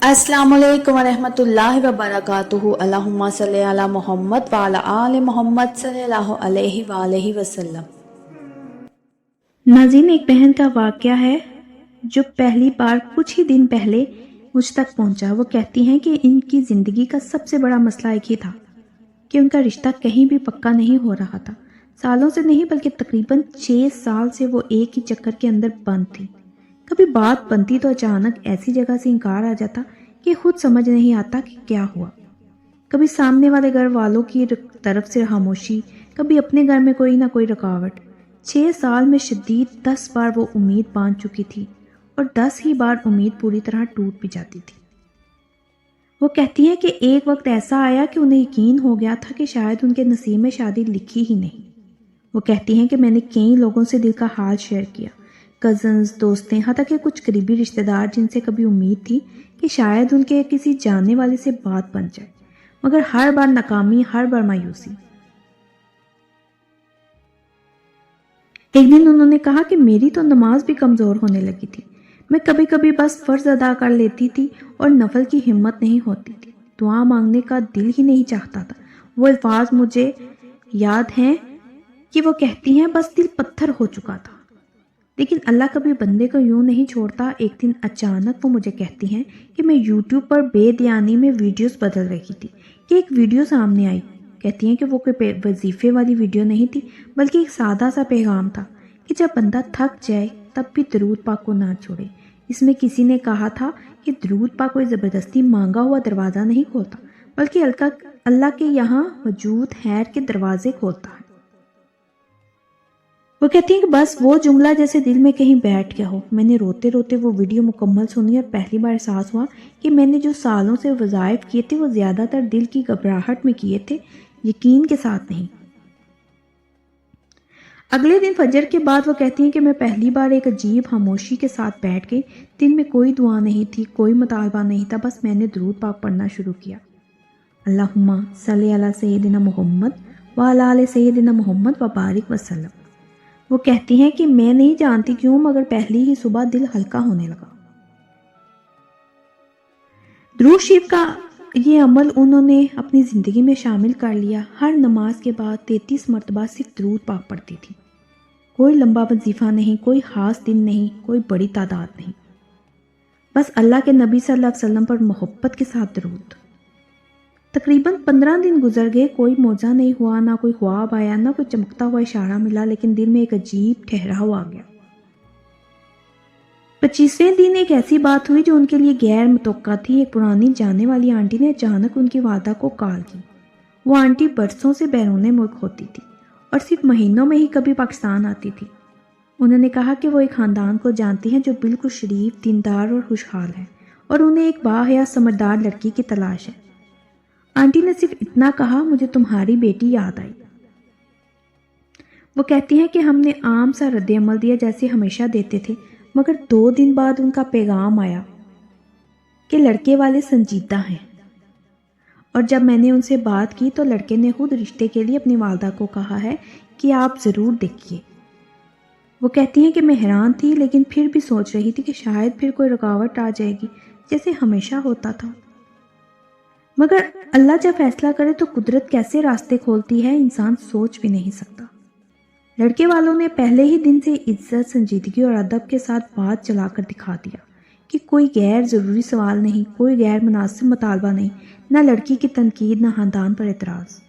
السلام علیکم ورحمۃ اللہ وبرکاتہ۔ اللہم صلی علی محمد وعلی آل محمد صلی اللہ علیہ وآلہ وسلم۔ ناظرین، ایک بہن کا واقعہ ہے جو پہلی بار کچھ ہی دن پہلے مجھ تک پہنچا۔ وہ کہتی ہیں کہ ان کی زندگی کا سب سے بڑا مسئلہ ایک ہی تھا کہ ان کا رشتہ کہیں بھی پکا نہیں ہو رہا تھا۔ سالوں سے نہیں بلکہ تقریباً 6 سال سے وہ ایک ہی چکر کے اندر بند تھی۔ کبھی بات بنتی تو اچانک ایسی جگہ سے انکار آ جاتا کہ خود سمجھ نہیں آتا کہ کیا ہوا۔ کبھی سامنے والے گھر والوں کی طرف سے خاموشی، کبھی اپنے گھر میں کوئی نہ کوئی رکاوٹ۔ 6 سال میں شدید 10 بار وہ امید باندھ چکی تھی اور 10 ہی بار امید پوری طرح ٹوٹ بھی جاتی تھی۔ وہ کہتی ہیں کہ ایک وقت ایسا آیا کہ انہیں یقین ہو گیا تھا کہ شاید ان کے نصیب میں شادی لکھی ہی نہیں۔ وہ کہتی ہیں کہ میں نے کئی لوگوں سے دل کا حال شیئر کیا، کزنز، دوستیں، حتیٰ کہ کچھ قریبی رشتہ دار جن سے کبھی امید تھی کہ شاید ان کے کسی جاننے والے سے بات بن جائے، مگر ہر بار ناکامی، ہر بار مایوسی۔ ایک دن انہوں نے کہا کہ میری تو نماز بھی کمزور ہونے لگی تھی، میں کبھی کبھی بس فرض ادا کر لیتی تھی اور نفل کی ہمت نہیں ہوتی تھی، دعا مانگنے کا دل ہی نہیں چاہتا تھا۔ وہ الفاظ مجھے یاد ہیں کہ وہ کہتی ہیں بس دل پتھر ہو چکا تھا۔ لیکن اللہ کبھی بندے کو یوں نہیں چھوڑتا۔ ایک دن اچانک وہ مجھے کہتی ہیں کہ میں یوٹیوب پر بے دھیانی میں ویڈیوز بدل رہی تھی کہ ایک ویڈیو سامنے آئی۔ کہتی ہیں کہ وہ کوئی وظیفے والی ویڈیو نہیں تھی بلکہ ایک سادہ سا پیغام تھا کہ جب بندہ تھک جائے تب بھی درود پاک کو نہ چھوڑے۔ اس میں کسی نے کہا تھا کہ درود پاک کوئی زبردستی مانگا ہوا دروازہ نہیں کھولتا بلکہ اللہ کے یہاں موجود خیر کے دروازے کھولتا ہے۔ وہ کہتی ہیں کہ بس وہ جملہ جیسے دل میں کہیں بیٹھ گیا ہو۔ میں نے روتے روتے وہ ویڈیو مکمل سنی اور پہلی بار احساس ہوا کہ میں نے جو سالوں سے وظائف کیے تھے وہ زیادہ تر دل کی گھبراہٹ میں کیے تھے، یقین کے ساتھ نہیں۔ اگلے دن فجر کے بعد وہ کہتی ہیں کہ میں پہلی بار ایک عجیب خاموشی کے ساتھ بیٹھ گئی۔ دل میں کوئی دعا نہیں تھی، کوئی مطالبہ نہیں تھا، بس میں نے درود پاک پڑھنا شروع کیا۔ اللہم صلی علی سیدنا محمد وعلی آل سیدنا محمد وبارک وسلم۔ وہ کہتی ہیں کہ میں نہیں جانتی کیوں مگر پہلی ہی صبح دل ہلکا ہونے لگا۔ درود شریف کا یہ عمل انہوں نے اپنی زندگی میں شامل کر لیا۔ ہر نماز کے بعد 33 مرتبہ صرف درود پاک پڑھتی تھی۔ کوئی لمبا وظیفہ نہیں، کوئی خاص دن نہیں، کوئی بڑی تعداد نہیں، بس اللہ کے نبی صلی اللہ علیہ وسلم پر محبت کے ساتھ درود۔ تقریباً 15 دن گزر گئے، کوئی معجزہ نہیں ہوا، نہ کوئی خواب آیا، نہ کوئی چمکتا ہوا اشارہ ملا، لیکن دل میں ایک عجیب ٹھہراؤ آ گیا۔ 25ویں دن ایک ایسی بات ہوئی جو ان کے لیے غیر متوقع تھی۔ ایک پرانی جانے والی آنٹی نے اچانک ان کی والدہ کو کال کی۔ وہ آنٹی برسوں سے بیرون ملک ہوتی تھی اور صرف مہینوں میں ہی کبھی پاکستان آتی تھی۔ انہوں نے کہا کہ وہ ایک خاندان کو جانتی ہیں جو بالکل شریف، دیندار اور خوشحال ہے اور انہیں ایک باحیا سمجھدار لڑکی کی تلاش ہے۔ آنٹی نے صرف اتنا کہا، مجھے تمہاری بیٹی یاد آئی۔ وہ کہتی ہیں کہ ہم نے عام سا رد عمل دیا جیسے ہمیشہ دیتے تھے، مگر 2 دن بعد ان کا پیغام آیا کہ لڑکے والے سنجیدہ ہیں، اور جب میں نے ان سے بات کی تو لڑکے نے خود رشتے کے لیے اپنی والدہ کو کہا ہے کہ آپ ضرور دیکھیے۔ وہ کہتی ہیں کہ میں حیران تھی لیکن پھر بھی سوچ رہی تھی کہ شاید پھر کوئی رکاوٹ آ جائے گی جیسے ہمیشہ ہوتا تھا، مگر اللہ جب فیصلہ کرے تو قدرت کیسے راستے کھولتی ہے انسان سوچ بھی نہیں سکتا۔ لڑکے والوں نے پہلے ہی دن سے عزت، سنجیدگی اور ادب کے ساتھ بات چلا کر دکھا دیا کہ کوئی غیر ضروری سوال نہیں، کوئی غیر مناسب مطالبہ نہیں، نہ لڑکی کی تنقید، نہ خاندان پر اعتراض۔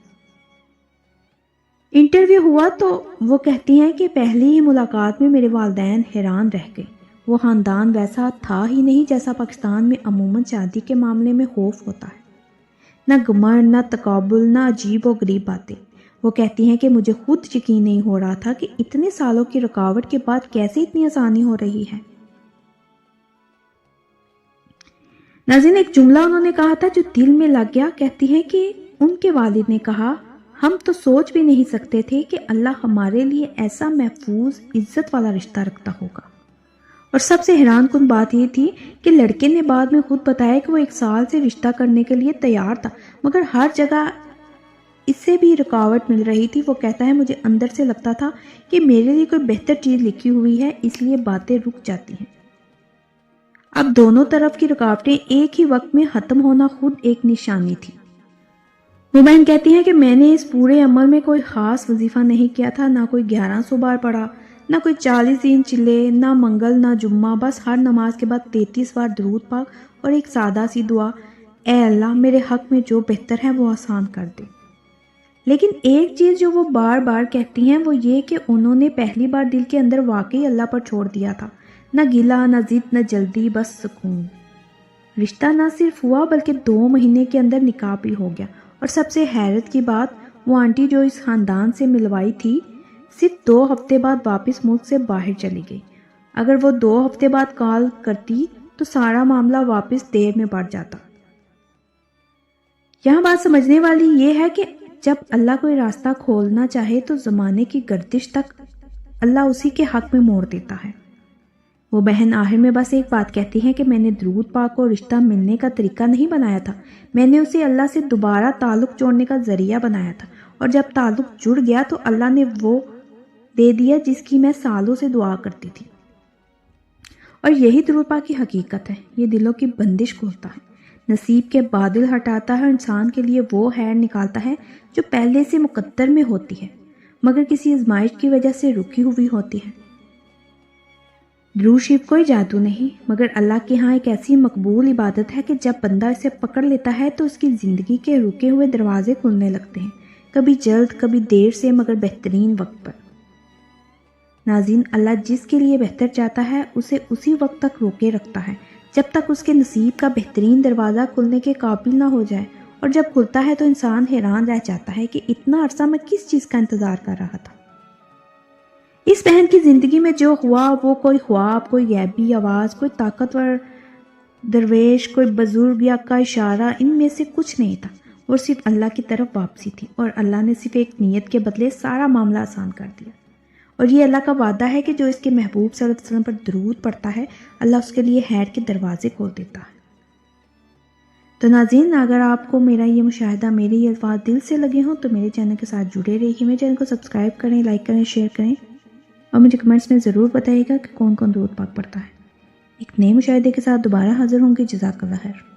انٹرویو ہوا تو وہ کہتی ہیں کہ پہلی ہی ملاقات میں میرے والدین حیران رہ گئے۔ وہ خاندان ویسا تھا ہی نہیں جیسا پاکستان میں عموماً شادی کے معاملے میں خوف ہوتا ہے، نہ گمن، نہ تقابل، نہ عجیب و غریب باتیں۔ وہ کہتی ہیں کہ مجھے خود یقین نہیں ہو رہا تھا کہ اتنے سالوں کی رکاوٹ کے بعد کیسے اتنی آسانی ہو رہی ہے۔ ناظرین، ایک جملہ انہوں نے کہا تھا جو دل میں لگ گیا۔ کہتی ہیں کہ ان کے والد نے کہا، ہم تو سوچ بھی نہیں سکتے تھے کہ اللہ ہمارے لیے ایسا محفوظ، عزت والا رشتہ رکھتا ہوگا۔ اور سب سے حیران کن بات یہ تھی کہ لڑکے نے بعد میں خود بتایا کہ وہ 1 سال سے رشتہ کرنے کے لیے تیار تھا، مگر ہر جگہ اس سے بھی رکاوٹ مل رہی تھی۔ وہ کہتا ہے مجھے اندر سے لگتا تھا کہ میرے لیے کوئی بہتر چیز لکھی ہوئی ہے، اس لیے باتیں رک جاتی ہیں۔ اب دونوں طرف کی رکاوٹیں ایک ہی وقت میں ختم ہونا خود ایک نشانی تھی۔ وہ بہن کہتی ہیں کہ میں نے اس پورے عمل میں کوئی خاص وظیفہ نہیں کیا تھا، نہ کوئی 1100 بار پڑھا، نہ کوئی 40 دن چلے، نہ منگل نہ جمعہ، بس ہر نماز کے بعد 33 بار درود پاک اور ایک سادہ سی دعا، اے اللہ میرے حق میں جو بہتر ہے وہ آسان کر دے۔ لیکن ایک چیز جو وہ بار بار کہتی ہیں وہ یہ کہ انہوں نے پہلی بار دل کے اندر واقعی اللہ پر چھوڑ دیا تھا، نہ گلہ نہ ضد نہ جلدی، بس سکون۔ رشتہ نہ صرف ہوا بلکہ 2 مہینے کے اندر نکاح بھی ہو گیا، اور سب سے حیرت کی بات وہ آنٹی جو اس خاندان سے ملوائی تھی صرف 2 ہفتے بعد واپس ملک سے باہر چلی گئی۔ اگر وہ 2 ہفتے بعد کال کرتی تو سارا معاملہ واپس دیر میں بڑھ جاتا۔ یہاں بات سمجھنے والی یہ ہے کہ جب اللہ کوئی راستہ کھولنا چاہے تو زمانے کی گردش تک اللہ اسی کے حق میں موڑ دیتا ہے۔ وہ بہن آخر میں بس ایک بات کہتی ہے کہ میں نے درود پاک کو رشتہ ملنے کا طریقہ نہیں بنایا تھا، میں نے اسے اللہ سے دوبارہ تعلق جوڑنے کا ذریعہ بنایا تھا، اور جب تعلق جڑ گیا تو اللہ نے وہ دے دیا جس کی میں سالوں سے دعا کرتی تھی۔ اور یہی درود پاک کی حقیقت ہے، یہ دلوں کی بندش کھولتا ہے، نصیب کے بادل ہٹاتا ہے، انسان کے لیے وہ خیر نکالتا ہے جو پہلے سے مقدر میں ہوتی ہے مگر کسی آزمائش کی وجہ سے رکی ہوئی ہوتی ہے۔ درود شریف کوئی جادو نہیں مگر اللہ کے ہاں ایک ایسی مقبول عبادت ہے کہ جب بندہ اسے پکڑ لیتا ہے تو اس کی زندگی کے رکے ہوئے دروازے کھلنے لگتے ہیں، کبھی جلد کبھی دیر سے مگر بہترین وقت پر۔ ناظرین، اللہ جس کے لیے بہتر چاہتا ہے اسے اسی وقت تک روکے رکھتا ہے جب تک اس کے نصیب کا بہترین دروازہ کھلنے کے قابل نہ ہو جائے، اور جب کھلتا ہے تو انسان حیران رہ جاتا ہے کہ اتنا عرصہ میں کس چیز کا انتظار کر رہا تھا۔ اس بہن کی زندگی میں جو ہوا وہ کوئی خواب، کوئی غیبی آواز، کوئی طاقتور درویش، کوئی بزرگ یا کا اشارہ، ان میں سے کچھ نہیں تھا، اور صرف اللہ کی طرف واپسی تھی، اور اللہ نے صرف ایک نیت کے بدلے سارا معاملہ آسان کر دیا۔ اور یہ اللہ کا وعدہ ہے کہ جو اس کے محبوب صلی اللہ علیہ وسلم پر درود پڑھتا ہے اللہ اس کے لیے خیر کے دروازے کھول دیتا ہے۔ تو ناظرین، اگر آپ کو میرا یہ مشاہدہ، میرے یہ الفاظ دل سے لگے ہوں تو میرے چینل کے ساتھ جڑے رہیے، میرے چینل کو سبسکرائب کریں، لائک کریں، شیئر کریں، اور مجھے کمنٹس میں ضرور بتائیے گا کہ کون کون درود پاک پڑھتا ہے۔ ایک نئے مشاہدے کے ساتھ دوبارہ حاضر ہوں گی۔ جزاک اللہ خیر۔